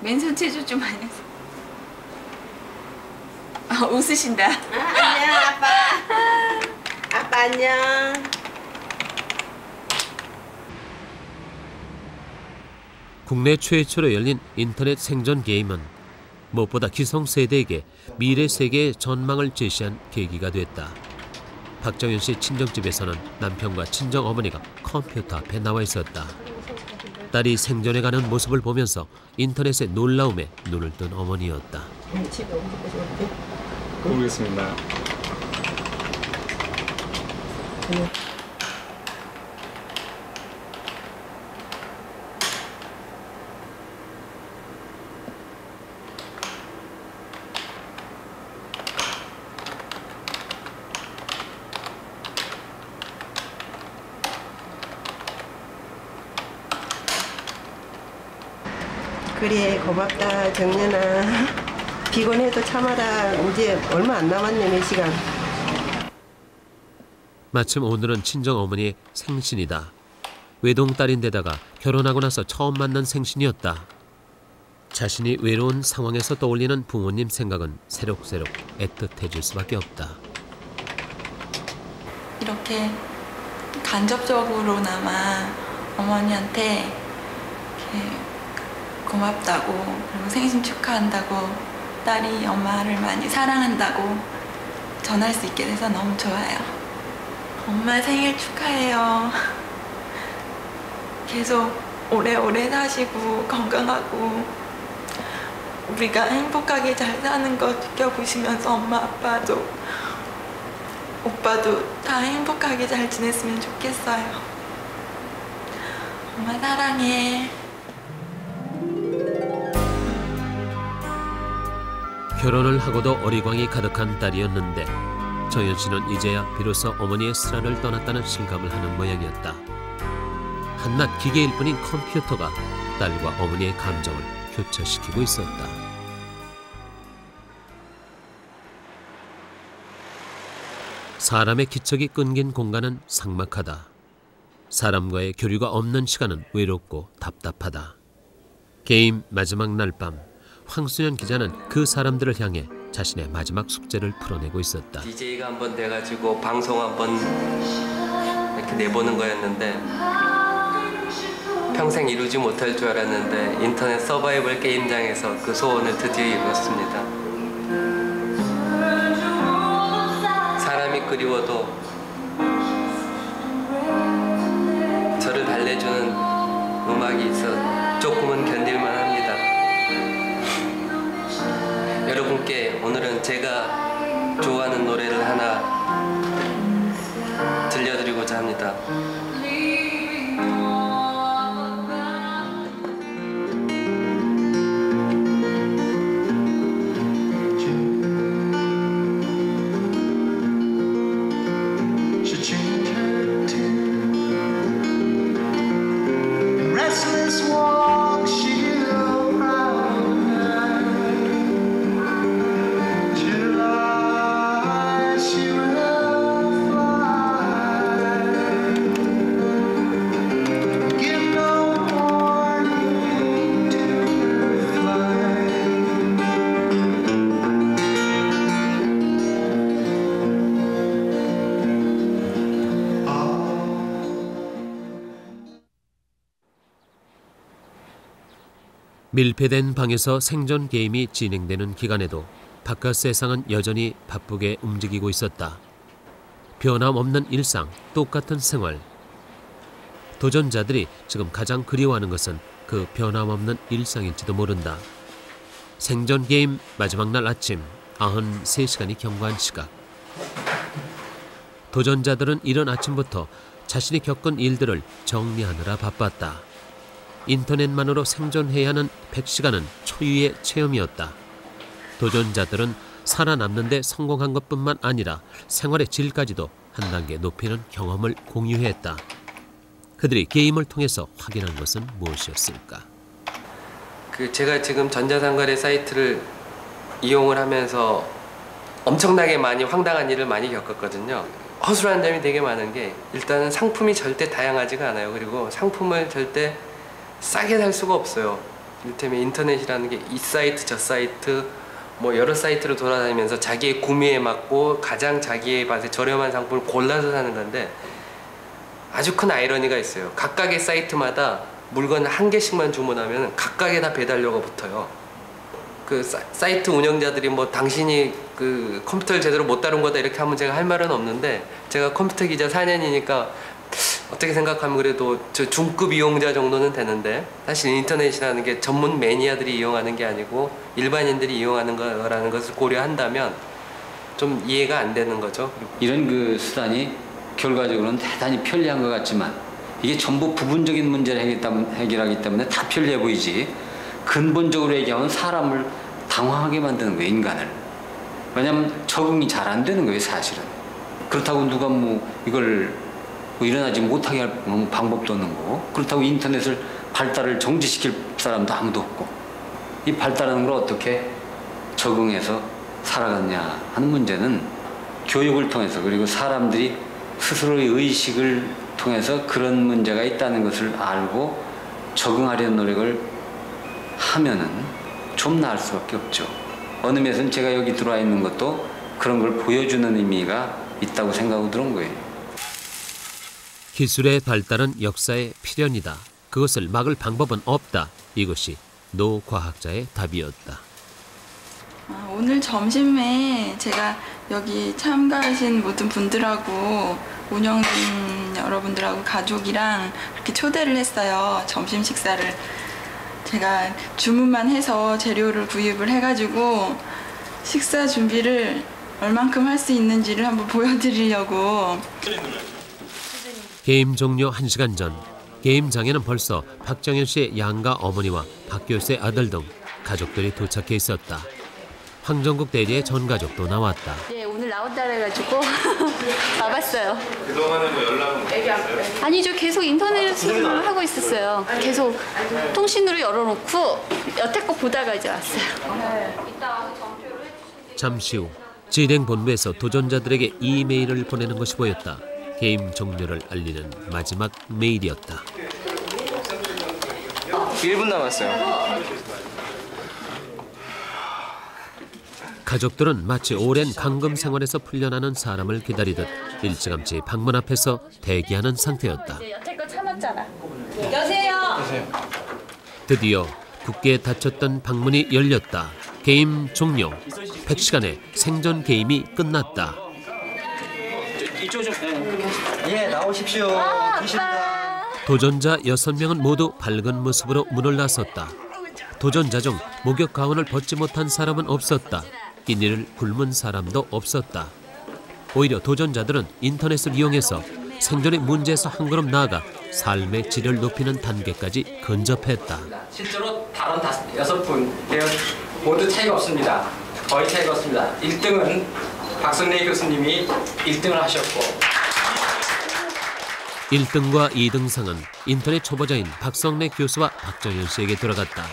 S8: 맨손 체조 좀 많이 해서. 웃으신다.
S14: 안녕, 아빠. 아빠 안녕.
S1: 국내 최초로 열린 인터넷 생존 게임은 무엇보다 기성세대에게 미래 세계의 전망을 제시한 계기가 됐다. 박정현 씨 친정집에서는 남편과 친정어머니가 컴퓨터 앞에 나와 있었다. 딸이 생존해가는 모습을 보면서 인터넷의 놀라움에 눈을 뜬 어머니였다.
S15: 모르겠습니다.
S20: 그래 고맙다 정연아. 피곤해도 참아라. 이제 얼마 안 남았네. 몇 시간.
S1: 마침 오늘은 친정어머니의 생신이다. 외동딸인데다가 결혼하고 나서 처음 만난 생신이었다. 자신이 외로운 상황에서 떠올리는 부모님 생각은 새록새록 애틋해질 수밖에 없다.
S5: 이렇게 간접적으로나마 어머니한테 이렇게 고맙다고, 그리고 생신 축하한다고, 딸이 엄마를 많이 사랑한다고 전할 수 있게 돼서 너무 좋아요. 엄마 생일 축하해요. 계속 오래오래 사시고 건강하고 우리가 행복하게 잘 사는 거 지켜보시면서 엄마 아빠도 오빠도 다 행복하게 잘 지냈으면 좋겠어요. 엄마 사랑해.
S1: 결혼을 하고도 어리광이 가득한 딸이었는데 정연 씨는 이제야 비로소 어머니의 슬라를 떠났다는 실감을 하는 모양이었다. 한낱 기계일 뿐인 컴퓨터가 딸과 어머니의 감정을 교차시키고 있었다. 사람의 기척이 끊긴 공간은 삭막하다. 사람과의 교류가 없는 시간은 외롭고 답답하다. 게임 마지막 날 밤 황순현 기자는 그 사람들을 향해 자신의 마지막 숙제를 풀어내고 있었다.
S7: DJ가 한번 돼가지고 방송 한번 이렇게 내보는 거였는데 평생 이루지 못할 줄 알았는데 인터넷 서바이벌 게임장에서 그 소원을 드디어 이뤘습니다. 사람이 그리워도 저를 달래주는 음악이 있어 조금은 견딜만 합니다. 여러분께 오늘은 제가 좋아하는 노래를 하나 들려드리고자 합니다.
S1: 밀폐된 방에서 생존 게임이 진행되는 기간에도 바깥 세상은 여전히 바쁘게 움직이고 있었다. 변함없는 일상, 똑같은 생활. 도전자들이 지금 가장 그리워하는 것은 그 변함없는 일상일지도 모른다. 생존 게임 마지막 날 아침 93시간이 경과한 시각. 도전자들은 이른 아침부터 자신이 겪은 일들을 정리하느라 바빴다. 인터넷만으로 생존해야 하는 100시간은 초유의 체험이었다. 도전자들은 살아남는 데 성공한 것뿐만 아니라 생활의 질까지도 한 단계 높이는 경험을 공유했다. 그들이 게임을 통해서 확인한 것은 무엇이었을까?
S7: 제가 지금 전자상거래 사이트를 이용을 하면서 엄청나게 많이 황당한 일을 많이 겪었거든요. 허술한 점이 되게 많은 게 일단은 상품이 절대 다양하지가 않아요. 그리고 상품을 절대 싸게 살 수가 없어요. 이를테면 인터넷이라는 게 이 사이트 저 사이트 뭐 여러 사이트를 돌아다니면서 자기의 구매에 맞고 가장 자기의 맛에 저렴한 상품을 골라서 사는 건데 아주 큰 아이러니가 있어요. 각각의 사이트마다 물건 한 개씩만 주문하면 각각에 다 배달료가 붙어요. 그 사이트 운영자들이 뭐 당신이 그 컴퓨터를 제대로 못 다룬 거다 이렇게 하면 제가 할 말은 없는데 제가 컴퓨터 기자 4년이니까 어떻게 생각하면 그래도 저 중급 이용자 정도는 되는데 사실 인터넷이라는 게 전문 매니아들이 이용하는 게 아니고 일반인들이 이용하는 거라는 것을 고려한다면 좀 이해가 안 되는 거죠.
S9: 이런 그 수단이 결과적으로는 대단히 편리한 것 같지만 이게 전부 부분적인 문제를 해결하기 때문에 다 편리해 보이지 근본적으로 얘기하면 사람을 당황하게 만드는 거예요, 인간을. 왜냐하면 적응이 잘 안 되는 거예요, 사실은. 그렇다고 누가 뭐 이걸 일어나지 못하게 할 방법도 없는 거고 그렇다고 인터넷을 발달을 정지시킬 사람도 아무도 없고 이 발달하는 걸 어떻게 적응해서 살아갔냐 하는 문제는 교육을 통해서 그리고 사람들이 스스로의 의식을 통해서 그런 문제가 있다는 것을 알고 적응하려는 노력을 하면은 좀 나을 수밖에 없죠. 어느 면에서는 제가 여기 들어와 있는 것도 그런 걸 보여주는 의미가 있다고 생각하고 들어온 거예요.
S1: 기술의 발달은 역사의 필연이다. 그것을 막을 방법은 없다. 이것이 노 과학자의 답이었다.
S5: 오늘 점심에 제가 여기 참가하신 모든 분들하고 운영 여러분들하고 가족이랑 그렇게 초대를 했어요. 점심 식사를. 제가 주문만 해서 재료를 구입을 해가지고 식사 준비를 얼만큼 할 수 있는지를 한번 보여드리려고.
S1: 게임 종료 1시간 전 게임장에는 벌써 박정현 씨의 양가 어머니와 박 교수의 아들 등 가족들이 도착해 있었다. 황정국 대리의 전 가족도 나왔다.
S8: 네, 오늘 나온다 그래가지고 와봤어요.
S15: 그동안은 뭐 연락은 못 했어요?
S8: 아니죠. 계속 인터넷으로 하고 있었어요. 계속 통신으로 열어놓고 여태껏 보다가 이제 왔어요.
S1: 잠시 후 진행본부에서 도전자들에게 이메일을 보내는 것이 보였다. 게임 종료를 알리는 마지막 메일이었다.
S15: 1분 남았어요.
S1: 가족들은 마치 오랜 감금 생활에서 풀려나는 사람을 기다리듯 일찌감치 방문 앞에서 대기하는 상태였다.
S16: 여태껏 참았잖아. 여세요.
S1: 드디어 굳게 닫혔던 방문이 열렸다. 게임 종료. 100시간의 생존 게임이 끝났다.
S13: 이쪽 좀. 예, 나오십시오. 계십니다.
S1: 도전자 6명은 모두 밝은 모습으로 문을 나섰다. 도전자 중 목욕 가운을 벗지 못한 사람은 없었다. 끼니를 굶은 사람도 없었다. 오히려 도전자들은 인터넷을 이용해서 생존의 문제에서 한 걸음 나아가 삶의 질을 높이는 단계까지 근접했다.
S18: 실제로 다른 6분 모두 차이가 없습니다. 거의 차이가 없습니다. 1등은 박성래 교수님이 1등을 하셨고
S1: 1등과 2등상은 인터넷 초보자인 박성래 교수와 박정현 씨에게 들어갔다.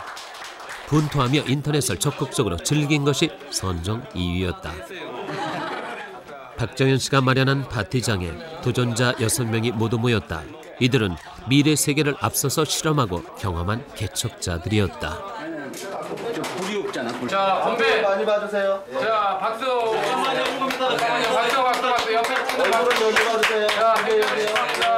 S1: 분투하며 인터넷을 적극적으로 즐긴 것이 선정 2위였다. 박정현 씨가 마련한 파티장에 도전자 6명이 모두 모였다. 이들은 미래 세계를 앞서서 실험하고 경험한 개척자들이었다.
S17: 자, 건배.
S13: 많이 봐주세요.
S17: 자, 박수. 잠깐만요. 박수. 옆에.
S13: 얼굴은 여기 봐주세요.
S17: 자, 여기.